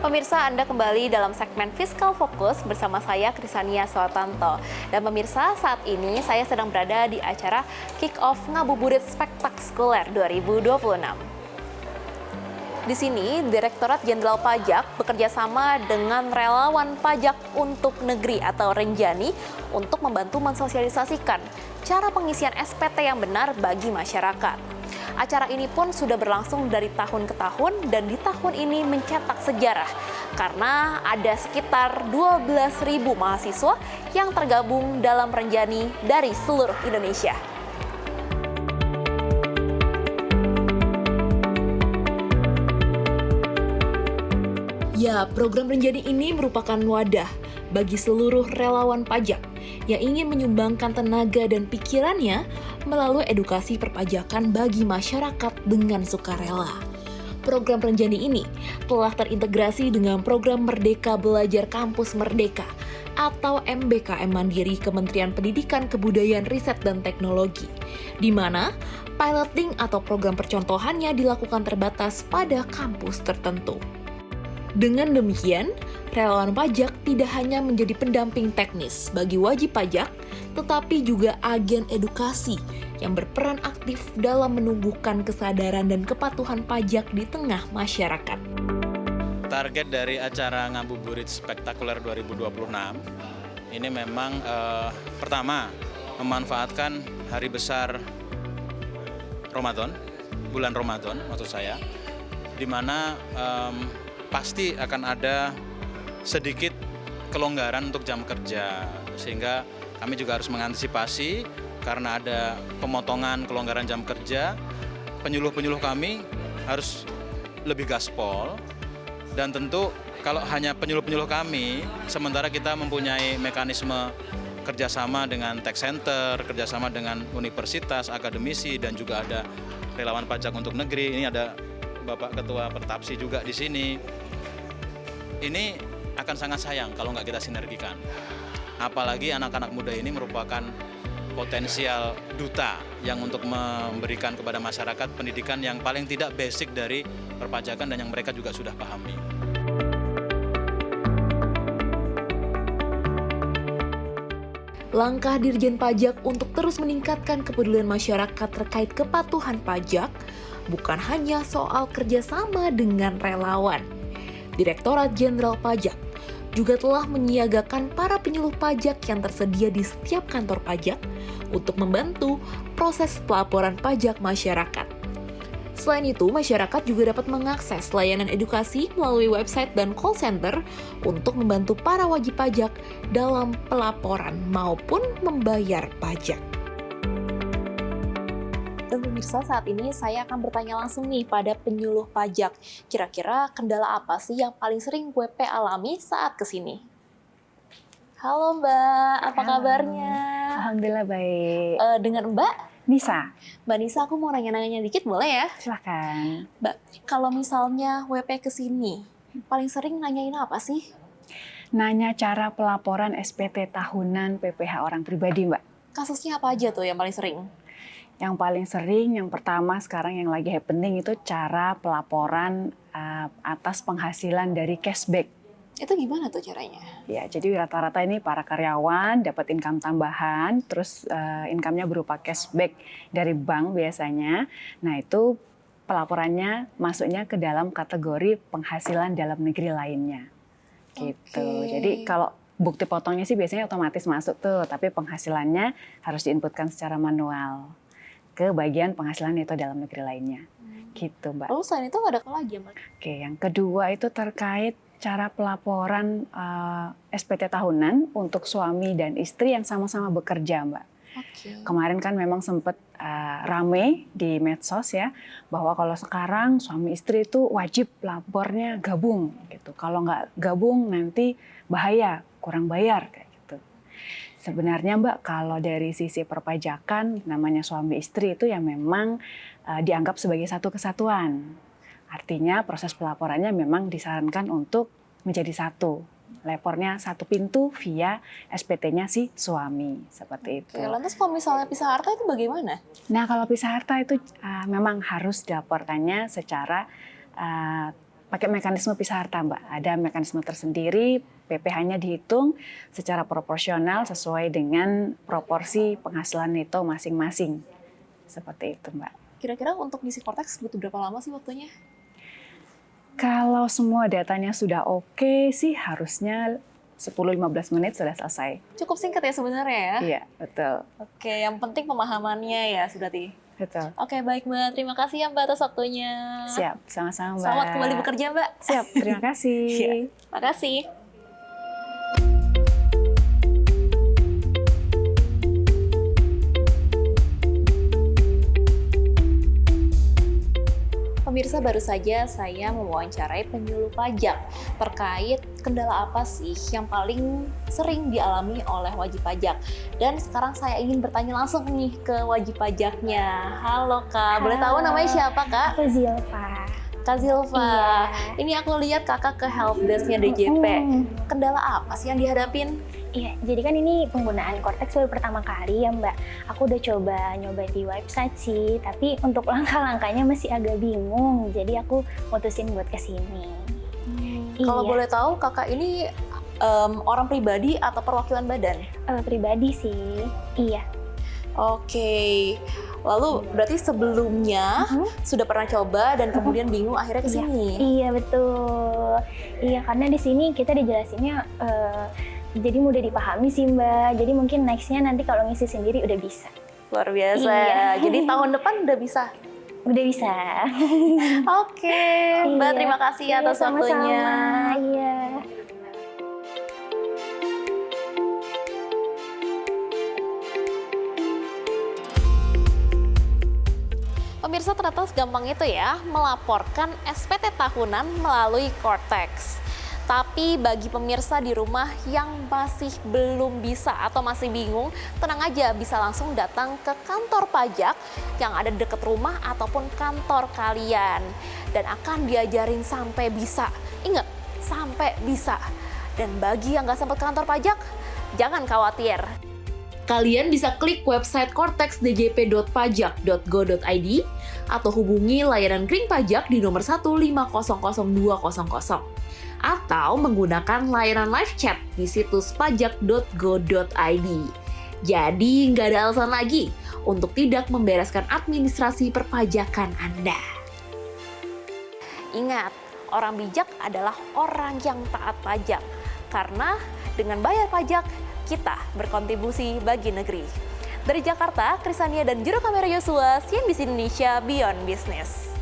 Pemirsa, Anda kembali dalam segmen Fiskal Fokus bersama saya Krisania Suartanto. Dan pemirsa, saat ini saya sedang berada di acara Kick-Off Ngabuburit Spektakuler 2026. Di sini, Direktorat Jenderal Pajak bekerja sama dengan relawan pajak untuk negeri atau Renjani untuk membantu mensosialisasikan cara pengisian SPT yang benar bagi masyarakat. Acara ini pun sudah berlangsung dari tahun ke tahun dan di tahun ini mencetak sejarah karena ada sekitar 12.000 mahasiswa yang tergabung dalam Renjani dari seluruh Indonesia. Ya, program Renjani ini merupakan wadah bagi seluruh relawan pajak yang ingin menyumbangkan tenaga dan pikirannya melalui edukasi perpajakan bagi masyarakat dengan sukarela. Program Renjani ini telah terintegrasi dengan program Merdeka Belajar Kampus Merdeka atau MBKM Mandiri Kementerian Pendidikan Kebudayaan Riset dan Teknologi, di mana piloting atau program percontohannya dilakukan terbatas pada kampus tertentu. Dengan demikian, relawan pajak tidak hanya menjadi pendamping teknis bagi wajib pajak, tetapi juga agen edukasi yang berperan aktif dalam menumbuhkan kesadaran dan kepatuhan pajak di tengah masyarakat. Target dari acara Ngabuburit Spektakuler 2026 ini memang pertama memanfaatkan hari besar Ramadan, bulan Ramadan maksud saya, di mana pasti akan ada sedikit kelonggaran untuk jam kerja, sehingga kami juga harus mengantisipasi karena ada pemotongan kelonggaran jam kerja, penyuluh-penyuluh kami harus lebih gaspol, dan tentu kalau hanya penyuluh-penyuluh kami, sementara kita mempunyai mekanisme kerjasama dengan tech center, kerjasama dengan universitas, akademisi, dan juga ada relawan pajak untuk negeri, ini ada Bapak Ketua Pertapsi juga di sini. Ini akan sangat sayang kalau nggak kita sinergikan. Apalagi anak-anak muda ini merupakan potensial duta yang untuk memberikan kepada masyarakat pendidikan yang paling tidak basic dari perpajakan dan yang mereka juga sudah pahami. Langkah Dirjen Pajak untuk terus meningkatkan kepedulian masyarakat terkait kepatuhan pajak bukan hanya soal kerjasama dengan relawan. Direktorat Jenderal Pajak juga telah menyiagakan para penyuluh pajak yang tersedia di setiap kantor pajak untuk membantu proses pelaporan pajak masyarakat. Selain itu, masyarakat juga dapat mengakses layanan edukasi melalui website dan call center untuk membantu para wajib pajak dalam pelaporan maupun membayar pajak. Dan pemirsa, saat ini saya akan bertanya langsung nih pada penyuluh pajak. Kira-kira kendala apa sih yang paling sering WP alami saat kesini? Halo Mbak, apa kabarnya? Alhamdulillah baik. Dengan Mbak Nisa, Mbak Nisa, aku mau nanya-nanya dikit boleh ya? silakan. Mbak, kalau misalnya WP kesini, paling sering nanyain apa sih? Nanya cara pelaporan SPT tahunan PPh orang pribadi, Mbak. Kasusnya apa aja tuh yang paling sering? Yang paling sering, yang pertama sekarang yang lagi happening itu cara pelaporan atas penghasilan dari cashback. Itu gimana tuh caranya? Ya, jadi rata-rata ini para karyawan dapat income tambahan, terus income-nya berupa cashback dari bank biasanya. Nah, itu pelaporannya masuknya ke dalam kategori penghasilan dalam negeri lainnya. Gitu. Jadi kalau bukti potongnya sih biasanya otomatis masuk tuh, tapi penghasilannya harus diinputkan secara manual ke bagian penghasilan itu dalam negeri lainnya. Gitu, Mbak. Lalu selain itu ada apa lagi, Mbak? Oke, yang kedua itu terkait cara pelaporan SPT tahunan untuk suami dan istri yang sama-sama bekerja, Mbak. Kemarin kan memang sempat rame di medsos ya, bahwa kalau sekarang suami istri itu wajib lapornya gabung gitu. Kalau nggak gabung nanti bahaya, kurang bayar kayak gitu. Sebenarnya Mbak, kalau dari sisi perpajakan namanya suami istri itu ya memang dianggap sebagai satu kesatuan. Artinya proses pelaporannya memang disarankan untuk menjadi satu. Lapornya satu pintu via SPT-nya si suami, seperti itu. Oke, lantas kalau misalnya pisah harta itu bagaimana? Nah, kalau pisah harta itu memang harus dilaporkannya secara pakai mekanisme pisah harta, Mbak. Ada mekanisme tersendiri, PPh-nya dihitung secara proporsional sesuai dengan proporsi penghasilan neto masing-masing. Seperti itu, Mbak. Kira-kira untuk ngisi Cortex butuh berapa lama sih waktunya? Kalau semua datanya sudah oke sih harusnya 10-15 menit sudah selesai. Cukup singkat ya sebenarnya ya? Iya, betul. Oke, yang penting pemahamannya ya, Sudarti. Betul. Oke, baik Mbak. Terima kasih ya Mbak atas waktunya. Siap, sama-sama Mbak. Selamat kembali bekerja Mbak. Siap, terima kasih. Iya, makasih. Pemirsa, baru saja saya mewawancarai penyuluh pajak terkait kendala apa sih yang paling sering dialami oleh wajib pajak. Dan sekarang saya ingin bertanya langsung nih ke wajib pajaknya. Halo Kak, boleh tahu namanya siapa Kak? Aku Zilfa. Kak Zilva. Iya. Ini aku lihat Kakak ke helpdesk-nya DJP. Kendala apa sih yang dihadapin? Iya, jadi kan ini penggunaan Cortex baru pertama kali ya Mbak. Aku udah nyoba di website sih, tapi untuk langkah-langkahnya masih agak bingung. Jadi aku mutusin buat kesini. Kalau Iya. boleh tahu Kakak ini orang pribadi atau perwakilan badan? Pribadi sih, iya. Oke. Lalu berarti sebelumnya sudah pernah coba dan kemudian bingung akhirnya kesini. Iya betul. Iya, karena di sini kita dijelasinnya jadi mudah dipahami sih Mbak. Jadi mungkin nextnya nanti kalau ngisi sendiri udah bisa. Luar biasa. Iya. Jadi tahun depan udah bisa. Udah bisa. Oke, Mbak, Iya. terima kasih Iya, atas sama-sama. waktunya. Iya. Pemirsa, ternyata segampang itu ya melaporkan SPT tahunan melalui Cortex. Tapi bagi pemirsa di rumah yang masih belum bisa atau masih bingung, tenang aja, bisa langsung datang ke kantor pajak yang ada di dekat rumah ataupun kantor kalian. Dan akan diajarin sampai bisa. Ingat, sampai bisa. Dan bagi yang nggak sempat ke kantor pajak, jangan khawatir. Kalian bisa klik website cortexdjp.pajak.go.id atau hubungi layanan Kring Pajak di nomor 1500200 atau menggunakan layanan live chat di situs pajak.go.id. Jadi nggak ada alasan lagi untuk tidak membereskan administrasi perpajakan Anda. Ingat, orang bijak adalah orang yang taat pajak karena dengan bayar pajak kita berkontribusi bagi negeri. Dari Jakarta, Krisania dan juru kamera Yosua, CNBC Indonesia Beyond Business.